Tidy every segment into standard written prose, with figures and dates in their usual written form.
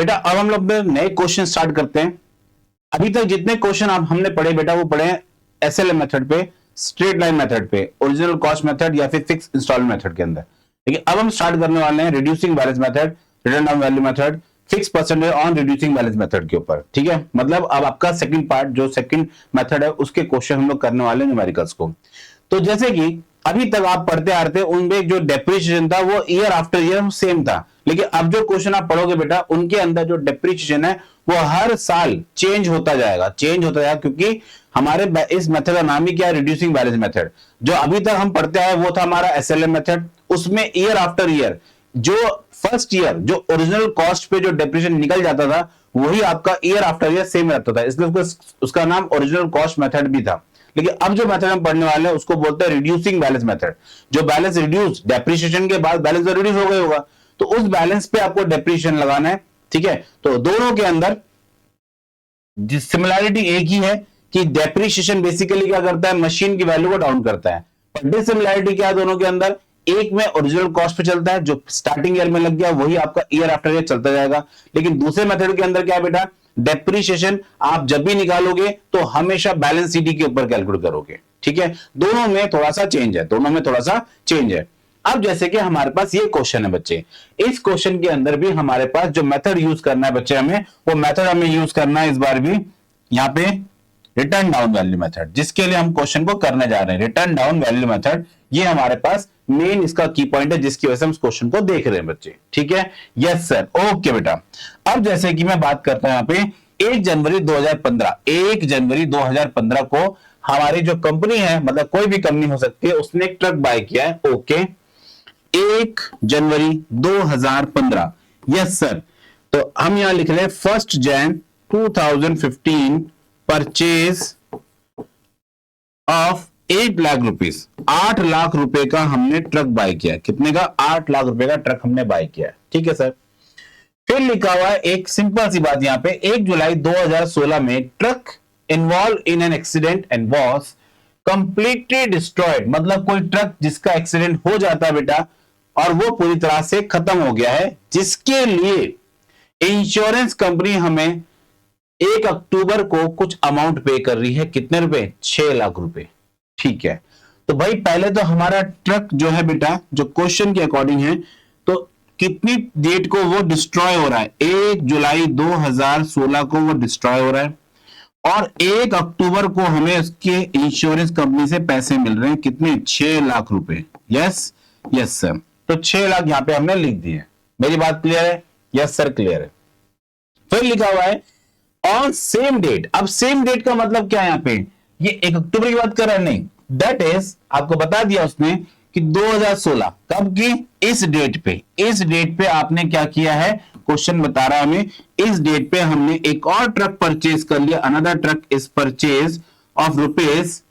बेटा अब हम लोग नए क्वेश्चन स्टार्ट करते हैं। अभी तक जितने क्वेश्चन आप हमने पढ़े बेटा वो पढ़े हैं एसएलएम मेथड पे, स्ट्रेट लाइन मेथड पे, ओरिजिनल कॉस्ट मेथड या फिर फिक्स इंस्टॉलमेंट मेथड के अंदर। लेकिन अब हम स्टार्ट करने वाले हैं reducing balance method, return down value method, fix percentage on reducing balance method के ऊपर। ठीक है, मतलब अब आपका सेकंड पार्ट जो सेकंड मेथड है उसके क्वेश्चन हम लोग करने वाले हैं न्यूमेरिकल्स को। तो जैसे कि अभी तक आप पढ़ते आ रहे थे उनमें जो डेप्रिसिएशन था वो ईयर आफ्टर ईयर सेम था, लेकिन अब जो क्वेश्चन आप पढ़ोगे बेटा उनके अंदर जो डेप्रिसिएशन है वो हर साल चेंज होता जाएगा, क्योंकि हमारे इस मेथड का नाम ही क्या है, रिड्यूसिंग बैलेंस मेथड। जो अभी तक हम पढ़ते आए वो था हमारा एसएलएम मेथड, उसमें ईयर आफ्टर ईयर जो फर्स्ट ईयर जो ओरिजिनल कॉस्ट पे जो डेप्रिसिएशन निकल जाता था वही आपका ईयर आफ्टर ईयर सेम रहता था, इसलिए उसका नाम ओरिजिनल कॉस्ट मेथड भी था। लेकिन अब जो मेथड हम पढ़ने वाले हैं उसको बोलते हैं रिड्यूसिंग बैलेंस मेथड। जो बैलेंस रिड्यूस, डेप्रिसिएशन के बाद बैलेंस तो रिड्यूस हो गया होगा, तो उस बैलेंस पे आपको डेप्रिसिएशन लगाना है। ठीक है, तो दोनों के अंदर सिमिलैरिटी एक ही है कि डेप्रिसिएशन बेसिकली क्या करता है, मशीन की वैल्यू को डाउन करता है। पर डिससिमिलैरिटी क्या है दोनों के अंदर, एक में ओरिजिनल कॉस्ट पे चलता है, जो स्टार्टिंग ईयर में लग गया वही आपका ईयर आफ्टर ईयर चलता जाएगा। लेकिन दूसरे मेथड के अंदर क्या है बेटा, डेप्रिसिएशन आप जब भी निकालोगे तो हमेशा बैलेंस शीट के ऊपर कैलकुलेट करोगे। ठीक है, दोनों में थोड़ा सा चेंज है। अब जैसे कि हमारे पास ये क्वेश्चन है बच्चे, इस क्वेश्चन के अंदर भी हमारे पास जो मेथड यूज करना है बच्चे हमें, वो मेथड हमें यूज करना है इस बार भी यहां पे रिटर्न डाउन वैल्यू मेथड, जिसके लिए हम क्वेश्चन को करने जा रहे हैं रिटर्न डाउन वैल्यू मेथड। ये हमारे पास मेन इसका की पॉइंट है जिसकी वजह से हम इस क्वेश्चन को देख रहे हैं बच्चे। ठीक है, यस सर, ओके बेटा। अब जैसे कि मैं बात करता हूं यहां पे 1 जनवरी 2015 को हमारी जो कंपनी है, मतलब कोई भी कंपनी हो सकती है, उसने एक ट्रक बाय किया है। ओके, 1 जनवरी 2015, यस सर। तो हम यहां लिख रहे हैं 1 Jan 2015 purchase of 8 lakh rupees, 8 lakh रुपए का हमने ट्रक बाय किया। कितने का, 8 लाख रुपए का ट्रक हमने बाय किया। ठीक है सर। फिर लिखा हुआ है एक सिंपल सी बात यहां पे, 1 जुलाई 2016 में truck involve in an accident and was completely destroyed, मतलब कोई ट्रक जिसका एक्सीडेंट हो जाता है बेटा और वो पूरी तरह से खत्म हो गया है, जिसके लिए इंश्योरेंस कंपनी हमें 1 अक्टूबर को कुछ अमाउंट पे कर रही है। कितने रुपए, 6 लाख रुपए। ठीक है, तो भाई पहले तो हमारा ट्रक जो है बेटा जो क्वेश्चन के अकॉर्डिंग है, तो कितनी डेट को वो डिस्ट्रॉय हो रहा है, 1 जुलाई 2016 को वो डिस्ट्रॉय हो रहा है और 1 अक्टूबर को हमें उसके इंश्योरेंस कंपनी से पैसे मिल रहे हैं। कितने, 6 लाख रुपए। यस यस सर, तो 6 लाख यहां पे हमने लिख दिए। मेरी बात क्लियर है? यस सर, क्लियर है। फिर लिखा हुआ है ऑन सेम डेट। अब सेम डेट का मतलब क्या है यहां पे, ये 1 अक्टूबर की बात कर रहा है, नहीं, दैट इज आपको बता दिया उसने कि 2016 कब की, इस डेट पे आपने क्या किया है, क्वेश्चन बता रहा है हमें, इस डेट पे हमने एक और ट्रक परचेज कर लिया। Another truck is purchase of rupees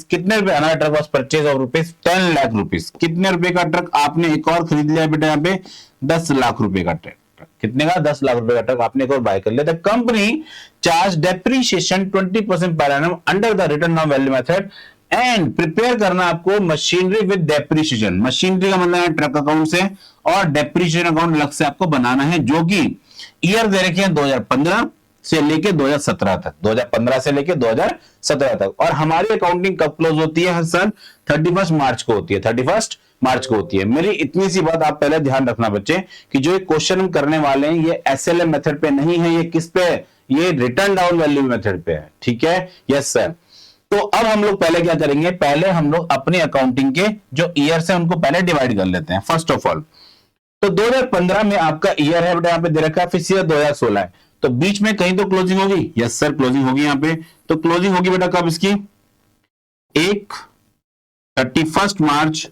कितने रुपए, another truck was purchase of rupees 10 lakh rupees. कितने रुपए का ट्रक आपने एक और खरीद लिया बेटा, यहाँ पे 10 लाख रुपए का ट्रक। कितने का, 10 लाख रुपए का ट्रक आपने एक और बाय कर लिया। The company charge depreciation 20% per annum under the return down value method and prepare करना आपको मशीनरी विद डेप्रिसिएशन। मशीनरी का मतलब है ट्रक अकाउंट से और डेप्रिसिएशन अकाउंट अलग से आपको बनाना है, जो कि ईयर दे रखे हैं 2015 से लेके 2017 तक, 2015 से लेके 2017 तक। और हमारी अकाउंटिंग कब क्लोज होती है हर साल, 31 मार्च को होती है, 31 मार्च को होती है। मेरी इतनी सी बात आप पहले ध्यान रखना बच्चे कि जो क्वेश्चन हम करने वाले हैं ये एसएलएम मेथड पे नहीं है, ये किस पे है, ये रिटर्न डाउन वैल्यू मेथड पे है। ठीक है, यस सर। तो अब हम लोग पहले क्या करेंगे, पहले हम लोग अपने अकाउंटिंग के जो ईयर से उनको पहले डिवाइड कर लेते हैं। फर्स्ट ऑफ ऑल तो 2015 में आपका ईयर है बेटा, यहाँ पे दे रखा है, फिर ईयर 2016 है, तो बीच में कहीं तो क्लोजिंग होगी। यस सर, क्लोजिंग होगी यहाँ पे। तो क्लोजिंग होगी बेटा कब इसकी, 31 मार्च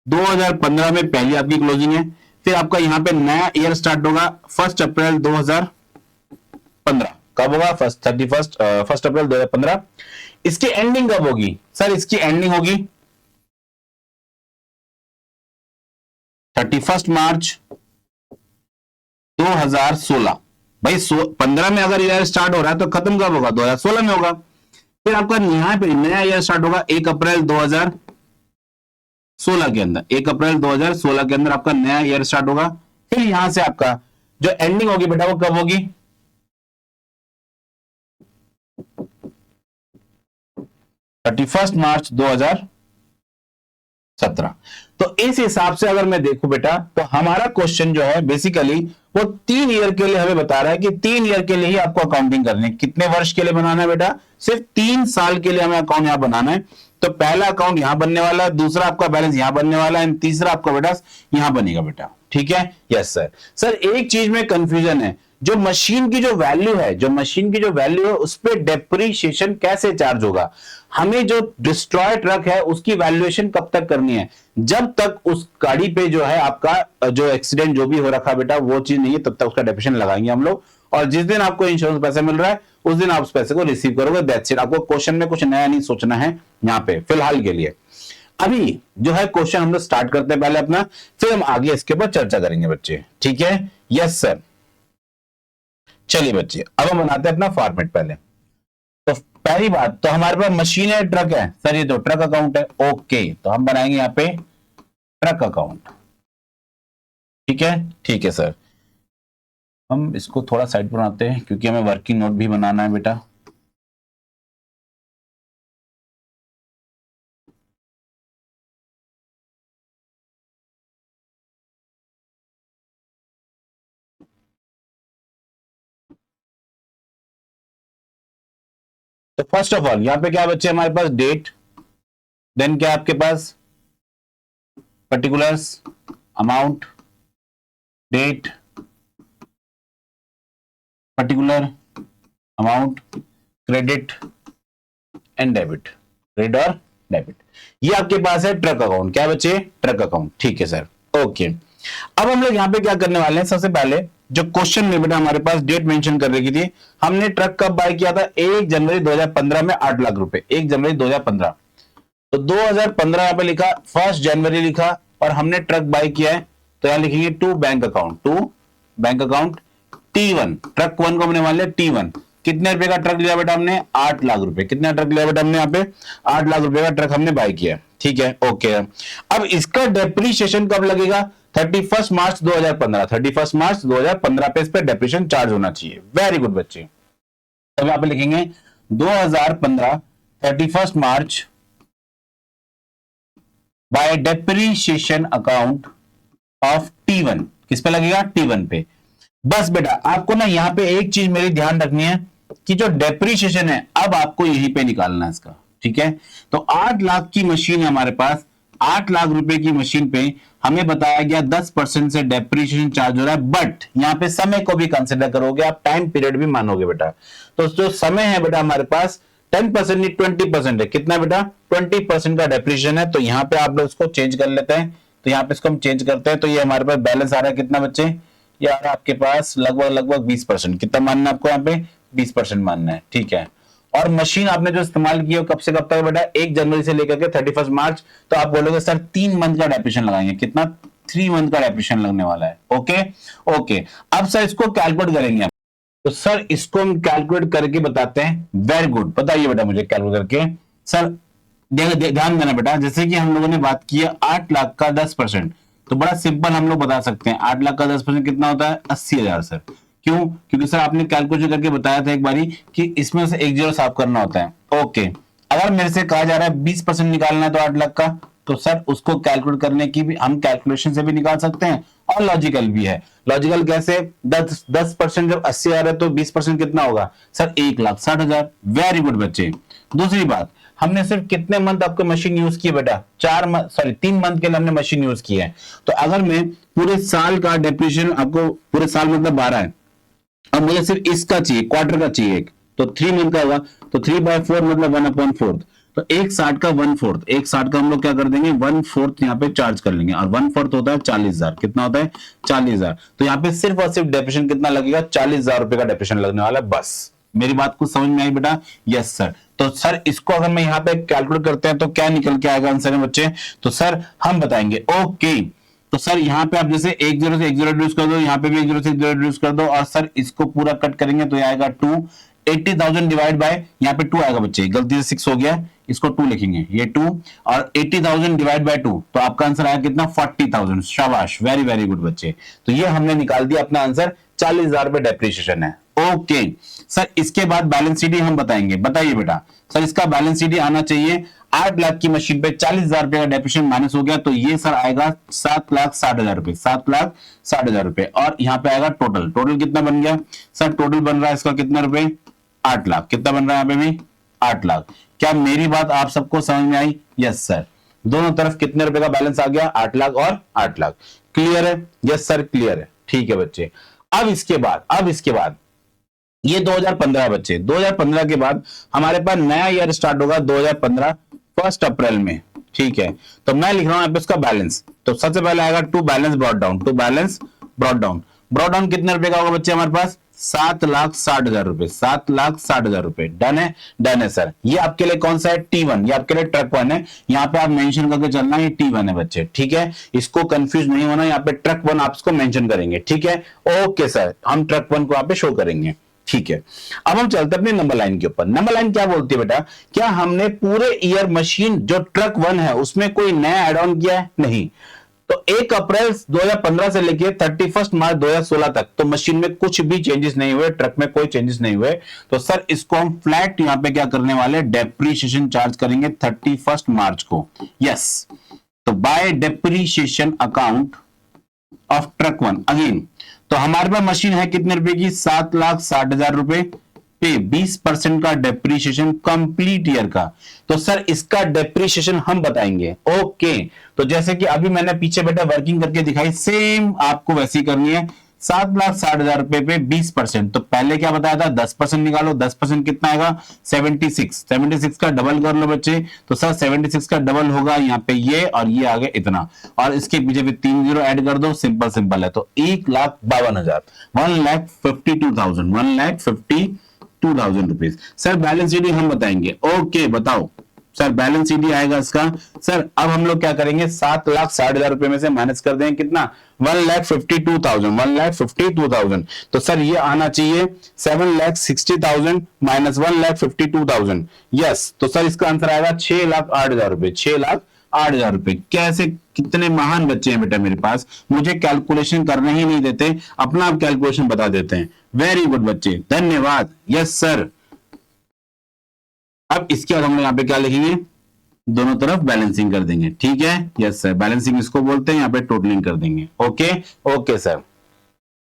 2015 में पहली आपकी क्लोजिंग है। फिर आपका यहाँ पे नया ईयर स्टार्ट होगा 1 अप्रैल 2015। कब होगा, 1 अप्रैल 2015। इसकी एंडिंग कब होगी सर, इसकी एंडिंग होगी 31 मार्च 2016। भाई 15 में अगर ईयर स्टार्ट हो रहा है तो खत्म कब होगा, 2016 में होगा। फिर आपका यहाँ पे नया ईयर स्टार्ट होगा 1 अप्रैल 2016 के अंदर, 1 अप्रैल 2016 के अंदर आपका नया ईयर स्टार्ट होगा। फिर यहां से आपका जो एंडिंग होगी बेटा वो कब होगी? 31 मार्च 2017। तो इस हिसाब से अगर मैं देखूं बेटा, तो हमारा क्वेश्चन जो है बेसिकली वो 3 ईयर के लिए हमें बता रहा है कि 3 ईयर के लिए ही आपको अकाउंटिंग करनी है। कितने वर्ष के लिए बनाना है बेटा? सिर्फ 3 साल के लिए हमें अकाउंट यहां बनाना है। तो पहला अकाउंट यहां बनने वाला है, दूसरा आपका बैलेंस यहां बनने वाला है, तीसरा आपका बेटा यहां बनेगा बेटा। ठीक है? Yes sir. सर एक चीज में कंफ्यूजन है, जो मशीन की जो वैल्यू है, उस पर डेप्रीशिएशन कैसे चार्ज होगा? हमें जो डिस्ट्रॉय ट्रक है उसकी वैल्यूएशन कब तक करनी है? जब तक उस गाड़ी पे जो है आपका जो एक्सीडेंट जो भी हो रखा बेटा वो चीज नहीं है, तब तक उसका डेप्रीशिएशन लगाएंगे हम लोग। और जिस दिन आपको इंश्योरेंस पैसा मिल रहा है उस दिन आप उस पैसे को रिसीव करोगे। That's it. आपको क्वेश्चन में कुछ नया नहीं सोचना है यहां पे फिलहाल के लिए। अभी जो है क्वेश्चन हम लोग स्टार्ट करते हैं पहले अपना, फिर हम आगे इसके ऊपर चर्चा करेंगे बच्चे। ठीक है? Yes sir. चलिए बच्चे, अब हम बनाते हैं अपना फॉर्मेट। पहले तो पहली बात तो हमारे पास मशीन है, ट्रक है सर, ये तो ट्रक अकाउंट है। ओके, तो हम बनाएंगे यहां पे ट्रक अकाउंट। ठीक है? ठीक है सर। हम इसको थोड़ा साइड पर बनाते हैं क्योंकि हमें वर्किंग नोट भी बनाना है बेटा। तो फर्स्ट ऑफ ऑल यहां पे क्या बच्चे हमारे पास डेट, देन क्या आपके पास particulars, amount, date, particular, amount, credit and debit, credit और डेबिट। ये आपके पास है ट्रक अकाउंट। क्या बच्चे? Truck account. ठीक है सर। ओके, अब हम लोग यहां पे क्या करने वाले हैं, सबसे पहले जो क्वेश्चन में बेटा हमारे पास डेट मेंशन कर रखी थी, हमने ट्रक कब बाय किया था? 1 जनवरी 2015 में 8 लाख रुपए। 1 जनवरी 2015, तो 2015 यहां पे लिखा, 1 जनवरी लिखा, और हमने ट्रक बाय किया है तो यहां लिखेंगे to bank account, to bank account T1। Truck 1 को हमने मान लिया T1। कितने रुपए का ट्रक लिया बेटा हमने? 8 लाख रुपए। कितना ट्रक लिया बेटा हमने? यहाँ पे 8 लाख रुपए का ट्रक हमने बाय किया। ठीक है? ओके। अब इसका डेप्रीशिएशन कब लगेगा? 31 मार्च 2015। 31 मार्च 2015 पे इस पे डेप्रीशिएशन चार्ज होना चाहिए। वेरी गुड बच्चे। तो यहां पे लिखेंगे 2015 31 मार्च by depreciation account of T1। किस पे लगेगा? T1 पे। बस बेटा आपको ना यहां पे एक चीज मेरी ध्यान रखनी है कि जो डेप्रीशिएशन है अब आपको यहीं पे निकालना है इसका। ठीक है? तो 8 लाख की मशीन है हमारे पास, 8 लाख रुपए की मशीन पे हमें बताया गया 10% से डेप्रीशिएशन चार्ज हो रहा है। बट यहां पे समय को भी कंसिडर करोगे आप, टाइम पीरियड भी मानोगे बेटा। तो जो समय है बेटा हमारे पास 10% नहीं 20% है। कितना बेटा? 20% का डेप्रीशिएशन है। तो यहां पे आप लोग इसको चेंज कर लेते हैं। तो यहां पे इसको हम चेंज करते हैं तो ये हमारे पास बैलेंस आ रहा है कितना बच्चे? ये आ रहा है आपके पास लगभग 20%। कितना मानना है आपको? यहाँ पे 20% मानना है। ठीक है? और मशीन आपने जो इस्तेमाल की है कब से कब तक बेटा? 1 जनवरी से लेकर के 31 मार्च। तो आप बोलोगे सर 3 मंथ का डेप्रीशिएशन लगाएंगे। कितना? 3 मंथ का डेप्रीशिएशन लगने वाला है। Okay okay. अब सर इसको कैलकुलेट करेंगे आप। तो सर इसको हम कैलकुलेट करके बताते हैं। वेरी गुड, बताइए बेटा मुझे कैलकुलेट करके। सर ध्यान देना बेटा, जैसे कि हम लोगों ने बात की है 8 लाख का 10%, तो बड़ा सिंपल हम लोग बता सकते हैं 8 लाख का 10% कितना होता है? 80,000 सर। क्यों? क्योंकि सर आपने कैलकुलेशन करके बताया था एक बारी कि इसमें से एक जीरो साफ करना होता है। ओके, अगर मेरे से कहा जा रहा है 20% निकालना है तो 8 लाख का, तो सर उसको कैलकुलेट करने की भी हम कैलकुलेशन से भी निकाल सकते हैं और लॉजिकल भी है। लॉजिकल कैसे? 10% जब 80,000 है तो 20% कितना होगा सर? 1,60,000। वेरी गुड बच्चे। दूसरी बात, हमने सिर्फ कितने मंथ आपको मशीन यूज की बेटा? 3 मंथ के लिए हमने मशीन यूज की है। तो अगर मैं पूरे साल का डेप्रीशिएशन आपको, पूरे साल मतलब 12 है, अब मुझे सिर्फ इसका चाहिए, क्वार्टर का चाहिए एक, तो 3 मंथ का होगा, तो 3/4 मतलब 1/4। तो 1/60 का 1/4, 1/60 का हम लोग क्या कर देंगे? 1/4 यहाँ पे चार्ज कर लेंगे, और 1/4 होता है 40,000। कितना होता है? 40,000। तो यहाँ पे सिर्फ और सिर्फ डेप्रीशिएशन कितना लगेगा? 40,000 रुपए का डेप्रीशिएशन लगने वाला है। बस मेरी बात को समझ में आई बेटा? Yes sir. तो सर इसको अगर मैं यहाँ पे कैलकुलेट करते हैं तो क्या निकल के आएगा आंसर में बच्चे? तो सर हम बताएंगे। ओके, तो सर यहाँ पे आप जैसे 1 0 से 1 0 रिड्यूस कर दो, यहाँ पे भी 1 0 से 1 0 रिड्यूस कर दो, और सर इसको पूरा कट करेंगे तो ये आएगा 2। 80,000 डिवाइड बाय, यहाँ पे 2 आएगा बच्चे, गलती से 6 हो गया, इसको 2 लिखेंगे, ये 2, और 80,000 डिवाइड बाय 2, तो आपका आंसर आया कितना? 40,000। शाबाश, वेरी वेरी गुड बच्चे। तो ये हमने निकाल दिया अपना आंसर 40,000 रुपए डेप्रिसिएशन है। ओके सर, इसके बाद बैलेंस शीट हम बताएंगे। बताइए बेटा सर, इसका बैलेंस शीट आना चाहिए। 8 लाख की मशीन पे 40,000 रुपए का डेप्रिसिएशन माइनस हो गया, तो ये सर आएगा 7,60,000 रुपए, 7,60,000 रुपए। और यहाँ पे आएगा टोटल, टोटल कितना बन गया सर? टोटल बन रहा है इसका कितना रुपए? 8 लाख। कितना बन रहा है यहाँ पे भी? 8 लाख। क्या मेरी बात आप सबको समझ में आई? Yes sir. दोनों तरफ कितने रुपए का बैलेंस आ गया? 8 लाख और 8 लाख। क्लियर है? यस सर क्लियर है। ठीक है बच्चे, अब इसके बाद ये 2015 बच्चे, 2015 के बाद हमारे पास नया ईयर स्टार्ट होगा 2015 1 अप्रैल में। ठीक है, तो मैं लिख रहा हूं यहाँ पे इसका बैलेंस। तो सबसे पहले आएगा to balance brought down, to balance brought down. Brought down कितने रुपए का होगा बच्चे हमारे पास? 7,60,000 रुपए, 7,60,000 रुपए। डन है? डन है सर। ये आपके लिए कौन सा है? T1, ये आपके लिए ट्रक 1 है। यहाँ पे आप मेंशन करके चलना है, ये T1 है बच्चे। ठीक है, इसको कंफ्यूज नहीं होना, यहाँ पे ट्रक 1 आप इसको मेंशन करेंगे। ठीक है, ओके सर, हम ट्रक 1 को यहाँ पे शो करेंगे। ठीक है, अब हम चलते हैं अपनी नंबर लाइन के ऊपर। नंबर लाइन क्या बोलती है बेटा? क्या हमने पूरे ईयर मशीन जो ट्रक 1 है उसमें कोई नया एड ऑन किया है? नहीं। तो 1 अप्रैल 2015 से लेके 31 मार्च 2016 तक तो मशीन में कुछ भी चेंजेस नहीं हुए, ट्रक में कोई चेंजेस नहीं हुए। तो सर इसको हम फ्लैट यहां पे क्या करने वाले? डेप्रीशिएशन चार्ज करेंगे 31 मार्च को। यस, तो by depreciation account of truck 1 again. तो हमारे पास मशीन है कितने रुपए की? 7,60,000 रुपए पे 20% का डेप्रीशिएशन कंप्लीट ईयर का। तो सर इसका डेप्रीशिएशन हम बताएंगे। ओके, तो जैसे कि अभी मैंने पीछे बेटा वर्किंग करके दिखाई, सेम आपको वैसी करनी है। 7,60,000 रुपए पे 20%, तो पहले क्या बताया था? 10% निकालो। 10% कितना आएगा? 76। 76 का डबल कर लो बच्चे, तो सर 76 का डबल होगा यहाँ पे ये, और ये आगे इतना, और इसके पीछे भी 3 जीरो ऐड कर दो। सिंपल सिंपल है, तो 1,52,000, 1,52,000, 1,52,000 रुपीज। सर बैलेंस शीट हम बताएंगे। ओके बताओ सर, बैलेंस शीट आएगा इसका। सर अब हम लोग क्या करेंगे? 7,60,000 रुपए में से माइनस कर देंगे कितना? 1,52,000, 1,52,000। तो सर ये आना चाहिए 7,60,000 माइनस 1,52,000। यस, तो सर इसका आंसर आएगा 6,08,000 रुपए, 6,08,000 रुपए। कैसे, कितने महान बच्चे हैं बेटा मेरे पास, मुझे कैलकुलेशन करने ही नहीं देते, अपना आप कैलकुलेशन बता देते हैं। वेरी गुड बच्चे, धन्यवाद। Yes sir. अब इसके बाद हम लोग यहाँ पे क्या लिखेंगे? दोनों तरफ बैलेंसिंग कर देंगे। ठीक है, यस सर, बैलेंसिंग इसको बोलते हैं, यहाँ पे टोटलिंग कर देंगे। Okay okay sir.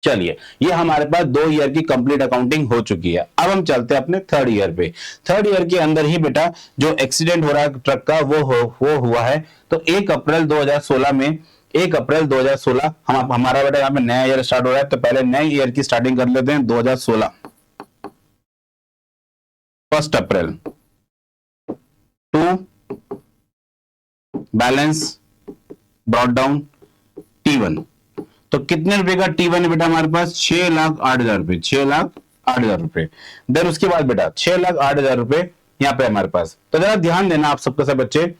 चलिए, ये हमारे पास 2 ईयर की कंप्लीट अकाउंटिंग हो चुकी है। अब हम चलते हैं अपने 3rd ईयर पे। 3rd ईयर के अंदर ही बेटा जो एक्सीडेंट हो रहा है ट्रक का वो हुआ है। तो 1 अप्रैल 2016 में, 1 अप्रैल 2016 हमारा बेटा यहाँ पे नया ईयर स्टार्ट हो रहा है। तो पहले नए ईयर की स्टार्टिंग कर लेते हैं। 2016 1 अप्रैल to balance brought down T1। तो कितने रुपए का T1 है बेटा हमारे पास? 6,08,000 रुपए, 6,08,000 रुपए। देन उसके बाद बेटा 6,08,000 रुपए यहां पे हमारे पास। तो जरा ध्यान देना आप सबके सब बच्चे,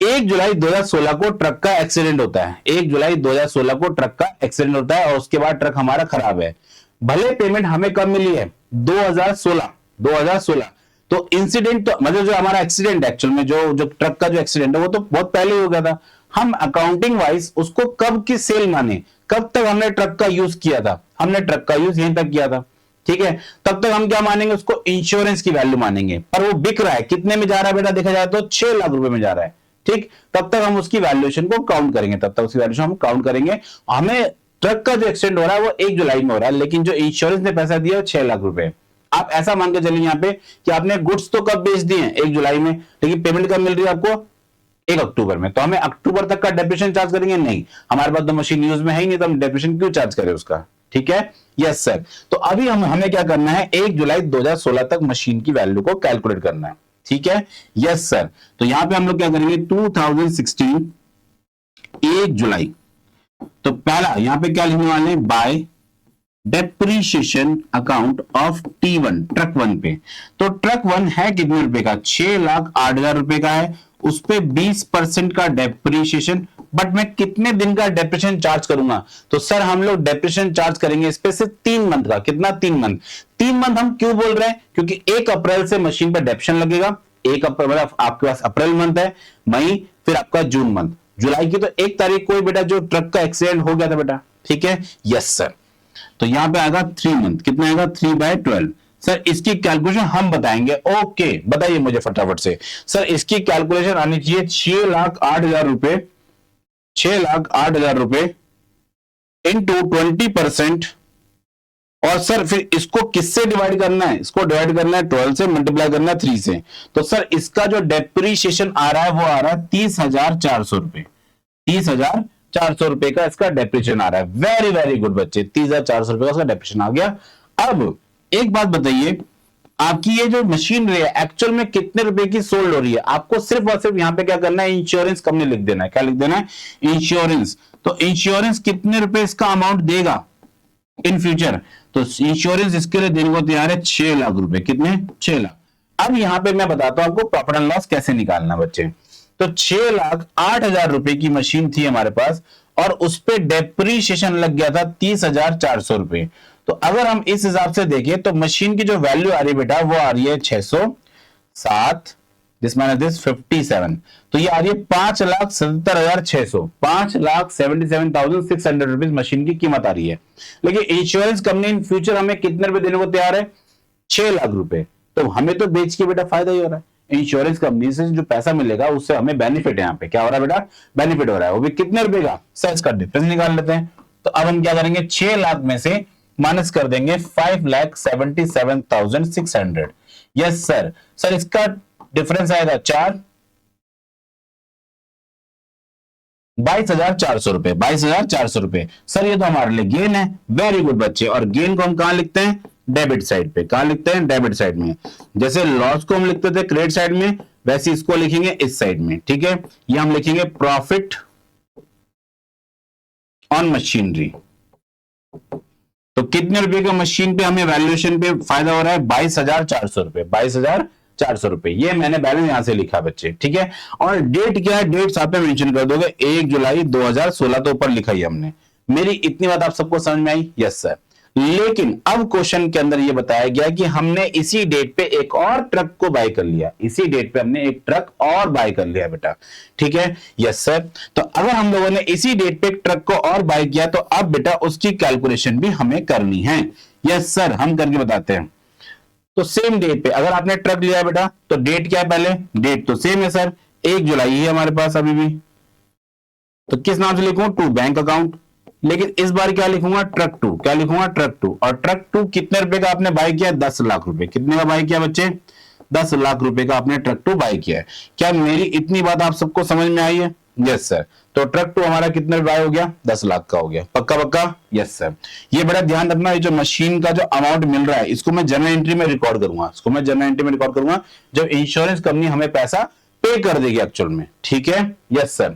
1 जुलाई 2016 को ट्रक का एक्सीडेंट होता है। 1 जुलाई 2016 को ट्रक का एक्सीडेंट होता है, और उसके बाद ट्रक हमारा खराब है। भले पेमेंट हमें कब मिली है? 2016। तो इंसिडेंट मतलब जो हमारा एक्सीडेंट एक्चुअल में जो ट्रक का जो एक्सीडेंट है वो तो बहुत पहले हो गया था। हम अकाउंटिंग वाइज उसको कब की सेल माने, कब तक हमने ट्रक का यूज किया था? हमने ट्रक का यूज यहीं तक किया था। ठीक है, तब तक हम क्या मानेंगे? उसको इंश्योरेंस की वैल्यू मानेंगे। पर वो बिक रहा है, कितने में जा रहा है बेटा? देखा जाए तो 6 लाख रुपए में जा रहा है। ठीक, तब तक हम उसकी वैल्यूएशन को काउंट करेंगे, तब तक उसकी वैल्यूएशन हम काउंट करेंगे। हमें ट्रक का जो एक्सीडेंट हो रहा है वो 1 जुलाई में हो रहा है, लेकिन जो इंश्योरेंस ने पैसा दिया है 6 लाख रुपए। आप ऐसा मान के चलिए यहाँ पे कि आपने गुड्स तो कब बेच दिए? 1 जुलाई में, लेकिन पेमेंट कब मिल रही है आपको? 1 अक्टूबर में। तो हमें अक्टूबर तक का डेप्रिसिएशन चार्ज करेंगे? नहीं, हमारे पास तो मशीन यूज में है ही नहीं, तो हम डेप्रिसिएशन क्यों चार्ज करें उसका? ठीक है, यस सर। तो अभी हमें क्या करना है? 1 जुलाई 2016 तक मशीन की वैल्यू को कैलकुलेट करना है। ठीक है, यस सर। तो यहां पे हम लोग क्या करेंगे? 2016 1 जुलाई। तो पहला यहां पे क्या लिखने वाले हैं? By depreciation account of T1, truck 1 पे। तो ट्रक 1 है कितने रुपए का? 6,08,000 रुपए का है। उस पे 20% का डेप्रीशिएशन, बट मैं कितने दिन का डेप्रिसिएशन चार्ज करूंगा? तो सर हम लोग डेप्रिसिएशन चार्ज करेंगे इस पे से 3 मंथ का। कितना? 3 मंथ। 3 मंथ हम क्यों बोल रहे हैं? क्योंकि 1 अप्रैल से मशीन पर डेप्रिसिएशन लगेगा। 1 अप्रैल मतलब आपके पास अप्रैल मंथ है, मई, फिर आपका जून मंथ, जुलाई की तो 1 तारीख को बेटा जो ट्रक का एक्सीडेंट हो गया था बेटा। ठीक है, यस सर। तो यहां पे आएगा 3 मंथ, कितना आएगा 3/12। सर इसकी कैलकुलेशन हम बताएंगे। ओके बताइए मुझे फटाफट से। सर इसकी कैलकुलेशन आनी चाहिए 6,08,000 रुपए, 6,08,000 रुपए इंटू 20%। और सर फिर इसको किससे डिवाइड करना है? इसको डिवाइड करना है 12 से, मल्टीप्लाई करना है 3 से। तो सर इसका जो डेप्रीशिएशन आ रहा है वो आ रहा है 30,400 रुपए, 30,400 रुपए का इसका डेप्रीशिएशन आ रहा है। वेरी वेरी गुड बच्चे, 30,400 रुपए का इसका डेप्रीशिएशन आ गया। अब एक बात बताइए, आपकी ये जो मशीनरी है एक्चुअल में कितने रुपए की सोल्ड हो रही है? आपको सिर्फ और सिर्फ यहां पे क्या करना है, इंश्योरेंस कंपनी लिख देना है। क्या लिख देना है? इंश्योरेंस। तो इंश्योरेंस कितने रुपए इसका अमाउंट देगा इन फ्यूचर? तो इंश्योरेंस इसके लिए देने को तैयार है 6 लाख रुपए। कितने? 6 लाख। अब यहां पे मैं बताता हूं आपको प्रॉफिट एंड लॉस कैसे निकालना बच्चे। तो 6,08,000 रुपए की मशीन थी हमारे पास और उस पे डेप्रीशिएशन लग गया था 30,400 रुपए। तो अगर हम इस हिसाब से देखें तो मशीन की जो वैल्यू आ रही है बेटा वो आ रही है 607, दिस माइनस दिस 57। तो ये आ रही है 5,77,600, 5,77,600 रुपीज मशीन की कीमत आ रही है। लेकिन इंश्योरेंस कंपनी इन फ्यूचर हमें कितने रुपए देने को तैयार है? 6 लाख रुपए। तो हमें तो बेच के बेटा फायदा ही हो रहा है। इंश्योरेंस कंपनी से जो पैसा मिलेगा उससे हमें बेनिफिट है। यहाँ पे क्या हो रहा है बेटा? बेनिफिट हो रहा है। वो भी कितने रुपए का? सर इसका डिफरेंस निकाल लेते हैं। तो अब हम क्या करेंगे, 6 लाख में से माइनस कर देंगे 5,77,600। Yes sir. सर इसका डिफरेंस आएगा 4, 22,400 रुपए, 22,400 रुपए। सर ये तो हमारे लिए गेन है। वेरी गुड बच्चे। और गेन को हम कहां लिखते हैं? डेबिट साइड पे। कहां लिखते हैं? डेबिट साइड में। जैसे लॉस को हम लिखते थे क्रेडिट साइड में, वैसे इसको लिखेंगे इस साइड में। ठीक है, ये हम लिखेंगे प्रॉफिट ऑन मशीनरी। तो कितने रुपए का मशीन पे हमें वैल्यूएशन पे फायदा हो रहा है? 22,400 रुपए, 22,400 रुपए। ये मैंने बैलेंस यहां से लिखा बच्चे। ठीक है, और डेट क्या है? डेट साथ में मेंशन कर दोगे, 1 जुलाई 2016 तो ऊपर लिखा ही हमने। मेरी इतनी बात आप सबको समझ में आई? Yes sir. लेकिन अब क्वेश्चन के अंदर यह बताया गया कि हमने इसी डेट पे एक और ट्रक को बाय कर लिया। इसी डेट पे हमने एक ट्रक और बाय कर लिया बेटा। ठीक है, यस सर। तो अगर हम लोगों ने इसी डेट पे एक ट्रक को और बाय किया तो अब बेटा उसकी कैलकुलेशन भी हमें करनी है। यस सर, हम करके बताते हैं। तो सेम डेट पे अगर आपने ट्रक लिया है बेटा तो डेट क्या है? पहले डेट तो सेम है सर, 1 जुलाई है हमारे पास अभी भी। तो किस नाम से लिखूं? To bank account. लेकिन इस बार क्या लिखूंगा? Truck two. क्या लिखूंगा? Truck two. और ट्रक टू कितने रुपए का आपने बाय किया? 10 लाख रुपए। कितने का बाय किया बच्चे? 10 लाख रुपए का आपने ट्रक टू बाय किया है। क्या मेरी इतनी बात आप सबको समझ में आई है? Yes sir. तो ट्रक टू हमारा कितने बाय हो गया? 10 लाख का हो गया। पक्का पक्का? Yes sir. ये बड़ा ध्यान रखना, ये जो मशीन का जो अमाउंट मिल रहा है इसको मैं जर्नल एंट्री में रिकॉर्ड करूंगा। इसको मैं जर्नल एंट्री में रिकॉर्ड करूंगा जब इंश्योरेंस कंपनी हमें पैसा पे कर देगी एक्चुअल में। ठीक है, यस सर।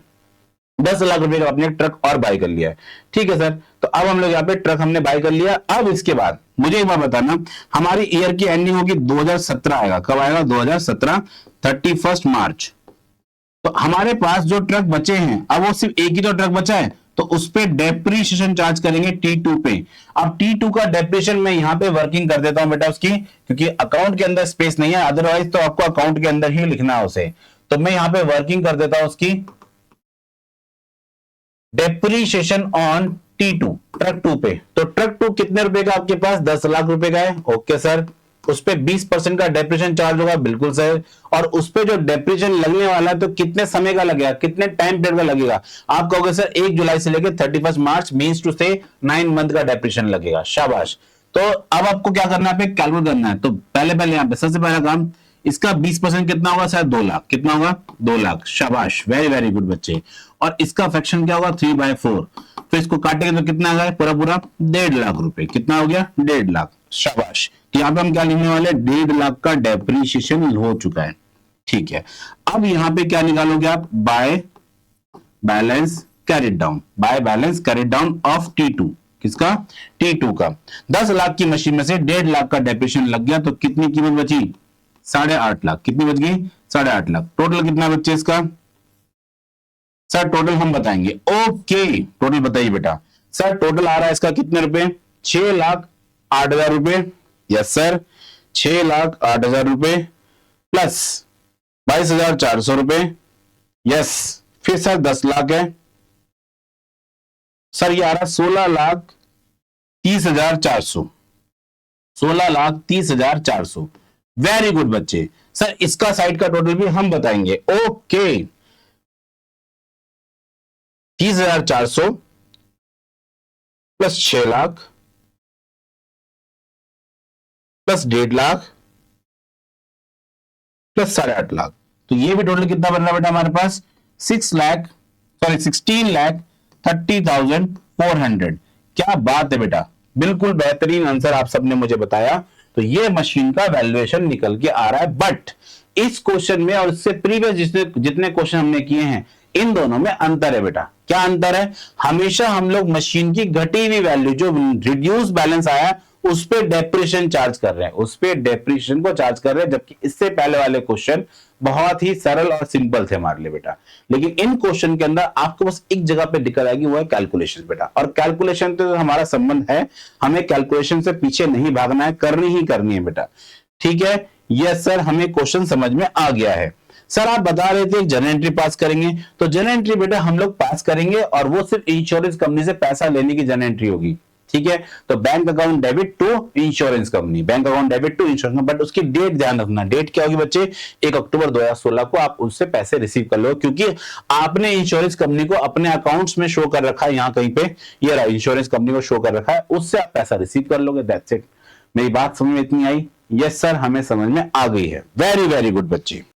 10 लाख रुपए का आपने ट्रक और बाय कर लिया है। ठीक है सर। तो अब हम लोग यहाँ पे ट्रक हमने बाय कर लिया। अब इसके बाद मुझे एक बात बताना, हमारी ईयर की एंडिंग होगी 2017 आएगा। कब आएगा? 2017, 31 मार्च। तो हमारे पास जो ट्रक बचे हैं, अब वो सिर्फ एक ही तो ट्रक बचा है, तो उस पे डेप्रीशिएशन चार्ज करेंगे T2 पे। अब T2 का डेप्रीशिएशन मैं यहां पे वर्किंग कर देता हूं बेटा उसकी, क्योंकि अकाउंट के अंदर स्पेस नहीं है, अदरवाइज तो आपको अकाउंट के अंदर ही लिखना है उसे। तो मैं यहां पे वर्किंग कर देता हूं उसकी डेप्रीशिएशन ऑन T2, ट्रक 2 पे। तो ट्रक 2 कितने रुपए का आपके पास? 10 लाख रुपए का है। Okay sir. उस पे 20% का डेप्रीशिएशन चार्ज होगा, बिल्कुल सर। और उस पे जो डेप्रीशिएशन लगने वाला है तो कितने समय का लगेगा? कितने टाइम पीरियड का लगेगा? आप कहोगे सर 1 जुलाई से लेकर 31 मार्च, मींस टू से 9 मंथ का डेप्रीशिएशन लगेगा। शाबाश। तो अब आपको क्या करना है? कैलकुलेट करना है। तो पहले यहाँ पे सबसे पहला काम, इसका 20% कितना होगा? शायद 2 लाख। कितना होगा? 2 लाख। शाबाश, वेरी वेरी गुड बच्चे। और इसका फ्रैक्शन क्या होगा? 3/4। तो इसको काटेंगे तो कितना आ गया? पूरा पूरा 1.5 लाख रुपए। कितना हो गया? 1.5 लाख। शाबाश। तो यहां पे हम क्या लिखने वाले? 1.5 लाख का डेप्रीशिएशन हो चुका है। ठीक है, अब यहां पे क्या निकालोगे आप? By balance carried down, by balance carried down of T2। किसका? T2 का। 10 लाख की मशीन में से 1.5 लाख का डेप्रीशिएशन लग गया तो कितनी कीमत बची? 8.5 लाख। कितनी बच गई? 8.5 लाख। टोटल कितना बच्चे इसका? सर टोटल हम बताएंगे। ओके, टोटल बताइए बेटा। सर टोटल आ रहा है इसका कितने रुपए? 6,08,000 रुपए। यस सर, 6,08,000 रुपए प्लस 22,400 रुपए। यस, फिर सर 10 लाख है। सर ये आ रहा 16 लाख 30,400, 16,30,400। वेरी गुड बच्चे। सर इसका साइड का टोटल भी हम बताएंगे। Okay, 30,400 plus 6 lakh plus 1.5 lakh plus 8.5 lakh, तो ये भी टोटल कितना बन रहा बेटा हमारे पास 16,30,400। क्या बात है बेटा, बिल्कुल बेहतरीन आंसर आप सबने मुझे बताया। तो ये मशीन का वैल्यूएशन निकल के आ रहा है। बट इस क्वेश्चन में और इससे प्रीवियस जितने क्वेश्चन हमने किए हैं, इन दोनों में अंतर है बेटा। क्या अंतर है? हमेशा हम लोग मशीन की घटी हुई वैल्यू जो रिड्यूस बैलेंस आया उस पे डेप्रिसिएशन चार्ज कर रहे हैं, उस पे डेप्रिसिएशन को चार्ज कर रहे हैं, जबकि इससे पहले वाले क्वेश्चन बहुत ही सरल और सिंपल थे हमारे लिए बेटा। लेकिन इन क्वेश्चन के अंदर आपको बस एक जगह पे दिक्कत आएगी, वो है कैलकुलेशन बेटा। और कैलकुलेशन तो हमारा संबंध है, हमें कैलकुलेशन से पीछे नहीं भागना है, करनी ही करनी है बेटा। ठीक है, यस सर, हमें क्वेश्चन समझ में आ गया है। सर आप बता रहे थे जनरल एंट्री पास करेंगे, तो जनरल एंट्री बेटा हम लोग पास करेंगे और वो सिर्फ इंश्योरेंस कंपनी से पैसा लेने की जनरल एंट्री होगी। ठीक है, तो bank account debit to insurance company, bank account debit to insurance, but उसकी डेट ध्यान रखना। डेट क्या होगी बच्चे? 1 अक्टूबर 2016 को आप उससे पैसे रिसीव कर लो, क्योंकि आपने इंश्योरेंस कंपनी को अपने अकाउंट्स में शो कर रखा है, यहां कहीं पे ये रहा, इंश्योरेंस कंपनी को शो कर रखा है, उससे आप पैसा रिसीव कर लोगे। That's it. मेरी बात समझ में इतनी आई? यस सर, हमें समझ में आ गई है। वेरी वेरी गुड बच्चे।